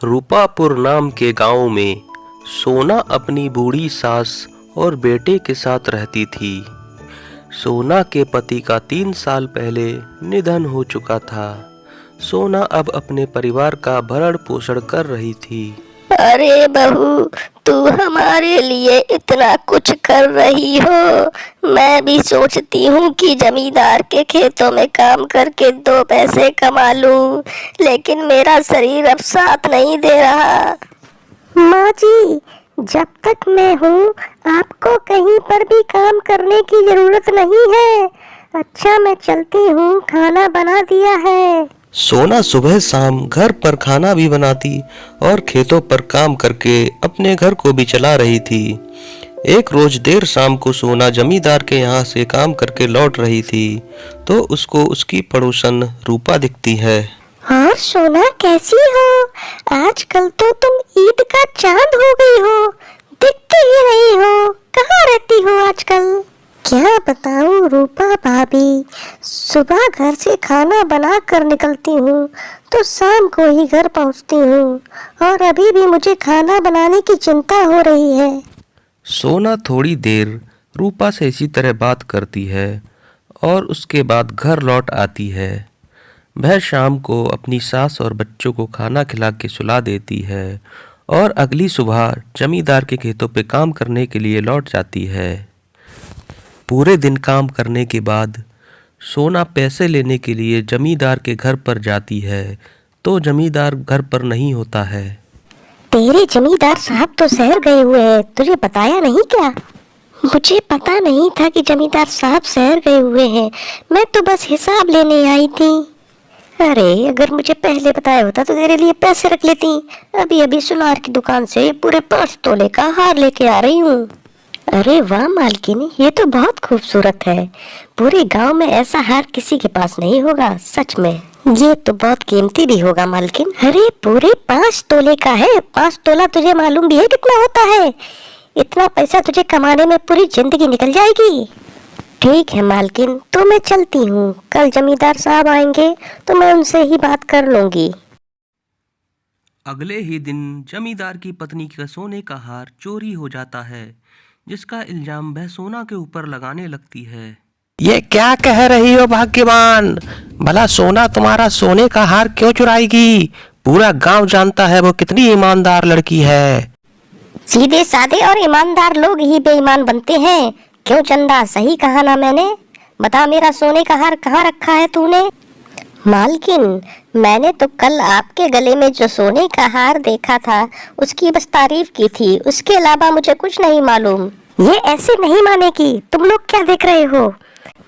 रूपापुर नाम के गांव में सोना अपनी बूढ़ी सास और बेटे के साथ रहती थी। सोना के पति का 3 साल पहले निधन हो चुका था। सोना अब अपने परिवार का भरण पोषण कर रही थी। अरे बहू, तू हमारे लिए इतना कुछ कर रही हो। मैं भी सोचती हूँ कि जमींदार के खेतों में काम करके 2 पैसे कमा लूँ, लेकिन मेरा शरीर अब साथ नहीं दे रहा। माँ जी, जब तक मैं हूँ आपको कहीं पर भी काम करने की जरूरत नहीं है। अच्छा, मैं चलती हूँ, खाना बना दिया है। सोना सुबह शाम घर पर खाना भी बनाती और खेतों पर काम करके अपने घर को भी चला रही थी। एक रोज देर शाम को सोना जमींदार के यहाँ से काम करके लौट रही थी तो उसको उसकी पड़ोसन रूपा दिखती है। और सोना, कैसी हो? आजकल तो तुम ईद का चांद हो गई हो, दिखती ही नहीं हो। कहाँ रहती हो आजकल? क्या बताऊं रूपा भाभी, सुबह घर से खाना बना कर निकलती हूँ तो शाम को ही घर पहुँचती हूँ, और अभी भी मुझे खाना बनाने की चिंता हो रही है। सोना थोड़ी देर रूपा से इसी तरह बात करती है और उसके बाद घर लौट आती है। वह शाम को अपनी सास और बच्चों को खाना खिला के सुला देती है और अगली सुबह जमींदार के खेतों पे काम करने के लिए लौट जाती है। पूरे दिन काम करने के बाद सोना पैसे लेने के लिए जमींदार के घर पर जाती है तो जमींदार घर पर नहीं होता है। तेरे जमींदार साहब तो शहर गए हुए हैं, तुझे बताया नहीं क्या? मुझे पता नहीं था कि जमींदार साहब शहर गए हुए हैं। मैं तो बस हिसाब लेने आई थी। अरे, अगर मुझे पहले बताया होता तो तेरे लिए पैसे रख लेती। अभी अभी सुनार की दुकान से पूरे 5 तोले का हार लेके आ रही हूँ। अरे वाह मालकिन, ये तो बहुत खूबसूरत है। पूरे गांव में ऐसा हार किसी के पास नहीं होगा। सच में ये तो बहुत कीमती भी होगा मालकिन। अरे, पूरे 5 तोले का है। 5 तोला तुझे मालूम भी है कितना होता है? इतना पैसा तुझे कमाने में पूरी जिंदगी निकल जाएगी। ठीक है मालकिन, तो मैं चलती हूँ। कल जमींदार साहब आएंगे तो मैं उनसे ही बात कर लूंगी। अगले ही दिन जमींदार की पत्नी का सोने का हार चोरी हो जाता है, जिसका इल्जाम वह सोना के ऊपर लगाने लगती है। ये क्या कह रही हो भाग्यवान? भला सोना तुम्हारा सोने का हार क्यों चुराएगी? पूरा गांव जानता है वो कितनी ईमानदार लड़की है। सीधे साधे और ईमानदार लोग ही बेईमान बनते हैं। क्यों चंदा, सही कहा ना मैंने? बता, मेरा सोने का हार कहाँ रखा है तूने? मालकिन, मैंने तो कल आपके गले में जो सोने का हार देखा था उसकी बस तारीफ की थी। उसके अलावा मुझे कुछ नहीं मालूम। ये ऐसे नहीं मानेगी। तुम लोग क्या देख रहे हो?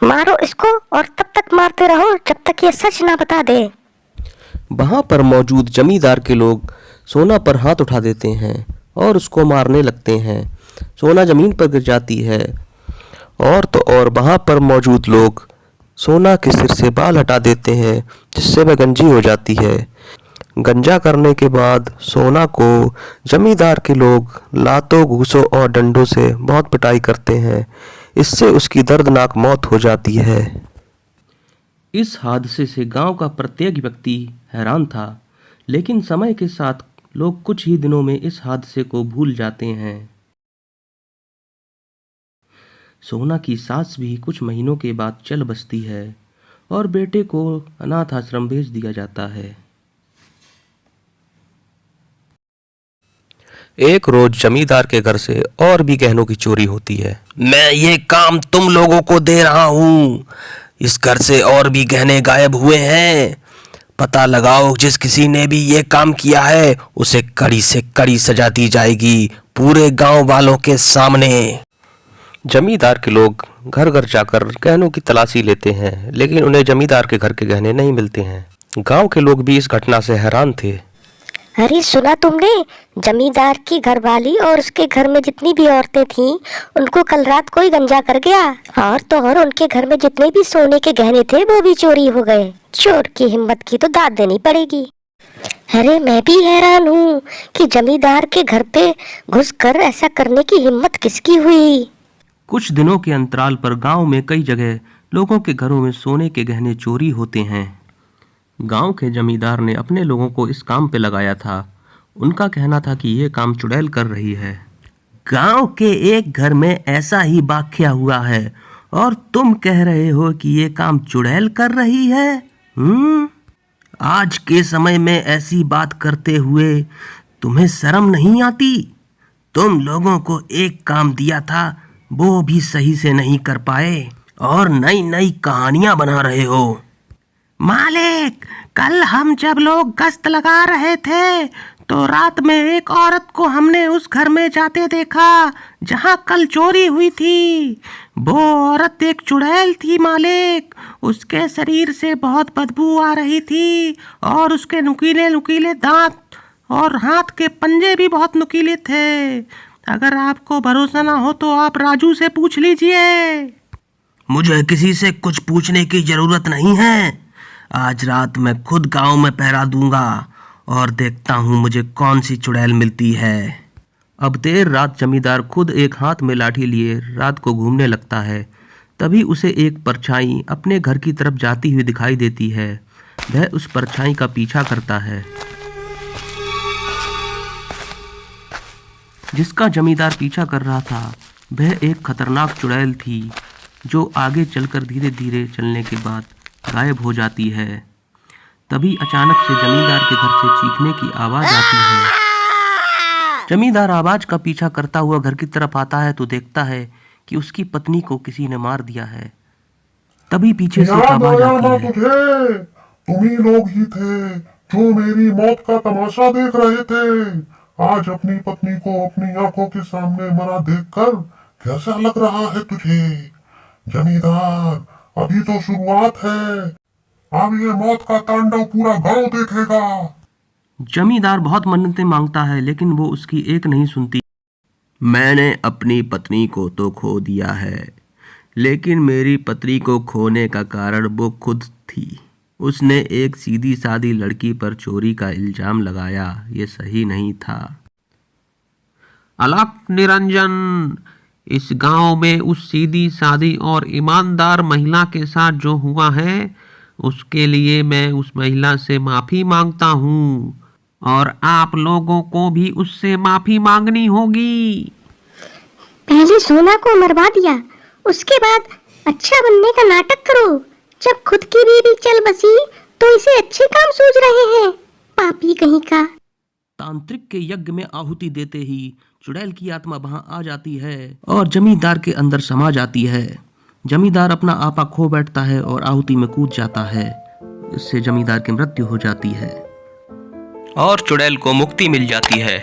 मारो इसको और तब तक मारते रहो जब तक ये सच ना बता दे। वहां पर मौजूद जमींदार के लोग सोना पर हाथ उठा देते हैं और उसको मारने लगते हैं। सोना जमीन पर गिर जाती है और तो और वहां पर मौजूद लोग सोना के सिर से बाल हटा देते हैं, जिससे वह गंजी हो जाती है। गंजा करने के बाद सोना को जमींदार के लोग लातों, घूंसों और डंडों से बहुत पिटाई करते हैं। इससे उसकी दर्दनाक मौत हो जाती है। इस हादसे से गांव का प्रत्येक व्यक्ति हैरान था, लेकिन समय के साथ लोग कुछ ही दिनों में इस हादसे को भूल जाते हैं। सोना की सास भी कुछ महीनों के बाद चल बसती है और बेटे को अनाथ आश्रम भेज दिया जाता है। एक रोज जमींदार के घर से और भी गहनों की चोरी होती है। मैं ये काम तुम लोगों को दे रहा हूँ। इस घर से और भी गहने गायब हुए हैं। पता लगाओ, जिस किसी ने भी ये काम किया है उसे कड़ी से कड़ी सजा दी जाएगी, पूरे गांव वालों के सामने। जमींदार के लोग घर घर जाकर गहनों की तलाशी लेते हैं, लेकिन उन्हें जमींदार के घर के गहने नहीं मिलते हैं। गांव के लोग भी इस घटना से हैरान थे। अरे सुना तुमने? जमींदार की घरवाली और उसके घर में जितनी भी औरतें थीं, उनको कल रात कोई गंजा कर गया, और तो और उनके घर में जितने भी सोने के गहने थे वो भी चोरी हो गए। चोर की हिम्मत की तो दाद देनी पड़ेगी। अरे, मैं भी हैरान हूँ कि जमींदार के घर पे घुसकर ऐसा करने की हिम्मत किसकी हुई। कुछ दिनों के अंतराल पर गांव में कई जगह लोगों के घरों में सोने के गहने चोरी होते हैं। गांव के जमींदार ने अपने लोगों को इस काम पे लगाया था उनका कहना था कि ये काम चुड़ैल कर रही है। गांव के एक घर में ऐसा ही वाकया हुआ है और तुम कह रहे हो कि ये काम चुड़ैल कर रही है? आज के समय में ऐसी बात करते हुए तुम्हें शर्म नहीं आती? तुम लोगों को एक काम दिया था, वो भी सही से नहीं कर पाए और नई नई कहानियां बना रहे हो। मालिक, कल हम जब लोग गश्त लगा रहे थे तो रात में एक औरत को हमने उस घर में जाते देखा जहां कल चोरी हुई थी। वो औरत एक चुड़ैल थी मालिक। उसके शरीर से बहुत बदबू आ रही थी और उसके नुकीले नुकीले दांत और हाथ के पंजे भी बहुत नुकीले थे। अगर आपको भरोसा ना हो तो आप राजू से पूछ लीजिए। मुझे किसी से कुछ पूछने की जरूरत नहीं है। आज रात मैं खुद गांव में पहरा दूंगा और देखता हूं मुझे कौन सी चुड़ैल मिलती है। अब देर रात जमींदार खुद एक हाथ में लाठी लिए रात को घूमने लगता है। तभी उसे एक परछाई अपने घर की तरफ जाती हुई दिखाई देती है। वह उस परछाई का पीछा करता है जिसका जमींदार पीछा कर रहा था। वह एक खतरनाक चुड़ैल थी जो आगे चलकर धीरे धीरे चलने के बाद गायब हो जाती है। तभी अचानक से जमींदार के घर से चीखने की आवाज आती है। जमींदार आवाज का पीछा करता हुआ घर की तरफ आता है तो देखता है कि उसकी पत्नी को किसी ने मार दिया है। तभी पीछे से एक आवाज आती है। तुझे तुम ही लोग ही थे जो मेरी मौत का तमाशा देख रहे थे। आज अपनी पत्नी को अपनी आंखों के सामने मरा देखकर कैसा लग रहा है तुझे? जमींदार, अभी तो शुरुआत है। अब ये मौत का तांडव पूरा गांव देखेगा। जमींदार बहुत मन्नतें मांगता है लेकिन वो उसकी एक नहीं सुनती। मैंने अपनी पत्नी को तो खो दिया है, लेकिन मेरी पत्नी को खोने का कारण वो खुद थी। उसने एक सीधी सादी लड़की पर चोरी का इल्जाम लगाया। ये सही नहीं था। अलक निरंजन, इस गांव में उस सीधी सादी और ईमानदार महिला के साथ जो हुआ है उसके लिए मैं उस महिला से माफी मांगता हूँ और आप लोगों को भी उससे माफी मांगनी होगी। पहले सोना को मरवा दिया, उसके बाद अच्छा बनने का नाटक करो। जब खुद की बीवी चल बसी तो इसे अच्छे काम सूझ रहे हैं। पापी कहीं का। तांत्रिक के यज्ञ में आहुति देते ही चुड़ैल की आत्मा वहां आ जाती है और जमींदार के अंदर समा जाती है। जमींदार अपना आपा खो बैठता है और आहुति में कूद जाता है। इससे जमींदार की मृत्यु हो जाती है और चुड़ैल को मुक्ति मिल जाती है।